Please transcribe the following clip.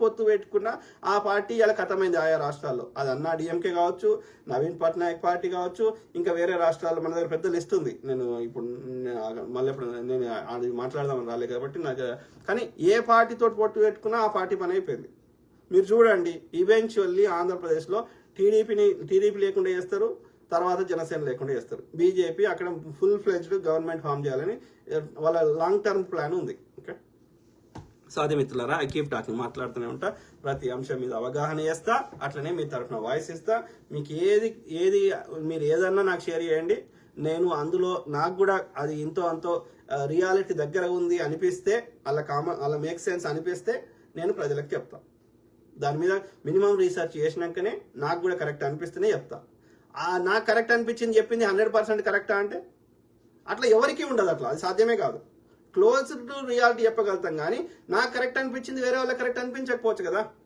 పొత్తు పెట్టుకున్నా ఆ పార్టీ ఇలా కథమైంది ఆయా రాష్ట్రాల్లో. అది అన్నా డిఎంకే కావచ్చు, నవీన్ పట్నాయక్ పార్టీ కావచ్చు, ఇంకా వేరే రాష్ట్రాల్లో మన దగ్గర పెద్ద లిస్ట్ ఉంది. నేను ఇప్పుడు మళ్ళీ ఎప్పుడు నేను అది మాట్లాడదామని రాలేదు కాబట్టి నాకు, కానీ ఏ పార్టీతో పొత్తు పెట్టుకున్నా ఆ పార్టీ పని అయిపోయింది. మీరు చూడండి, ఈవెన్చువల్లీ ఆంధ్రప్రదేశ్లో టీడీపీ లేకుండా చేస్తారు, తర్వాత జనసేన లేకుండా చేస్తారు. బీజేపీ అక్కడ ఫుల్ ఫ్లెడ్జ్డ్ గవర్నమెంట్ ఫామ్ చేయాలని వాళ్ళ లాంగ్ టర్మ్ ప్లాన్ ఉంది. ఓకే, సో అది మిత్రులారా, ఐ కీప్ టాకింగ్, మాట్లాడుతూనే ఉంటా, ప్రతి అంశం మీద అవగాహన చేస్తా, అట్లనే మీ తరఫున వాయిస్ ఇస్తా. మీకు ఏది మీరు ఏదన్నా నాకు షేర్ చేయండి. నేను అందులో నాకు కూడా అది ఇంతో అంతో రియాలిటీ దగ్గర ఉంది అనిపిస్తే, అలా మేక్ సెన్స్ అనిపిస్తే నేను ప్రజలకు చెప్తా. దాని మీద మినిమం రీసెర్చ్ చేసినాకనే నాకు కూడా కరెక్ట్ అనిపిస్తేనే చెప్తా. నాకు కరెక్ట్ అనిపించింది చెప్పింది 100% కరెక్టా అంటే అట్లా ఎవరికి ఉండదు, అట్లా అది సాధ్యమే కాదు. క్లోజ్ టు రియాలిటీ చెప్పగలుగుతాం, కానీ నాకు కరెక్ట్ అనిపించింది వేరే వాళ్ళకి కరెక్ట్ అనిపించకపోవచ్చు కదా.